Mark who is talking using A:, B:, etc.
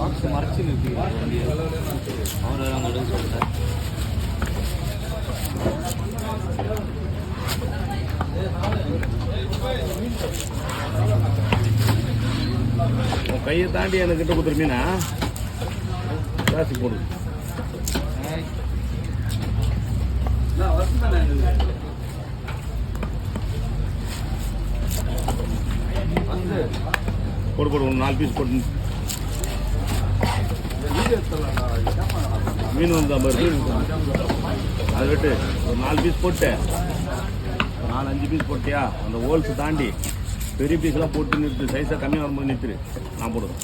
A: Box மறைச்சு நிறுத்தி வண்டி அவர் அங்கே எடுக்க சொல்லிட்டார்.
B: கையை தாண்டி எனக்கு கிட்ட கொடுத்துரு மீனா காசு போடு. போடு போடு ஒன்று 4 பீஸ் போட்டு மீன் வந்து 50 அதை விட்டு ஒரு 4 பீஸ் போட்டு 4-5 பீஸ் போட்டியா அந்த ஹோல்ஸ் தாண்டி பெரிய பீஸ்லாம் போட்டு நிறுத்து. சைஸாக கம்மியாக வரும்போது நிறுத்துரு, நான் போடுவேன்.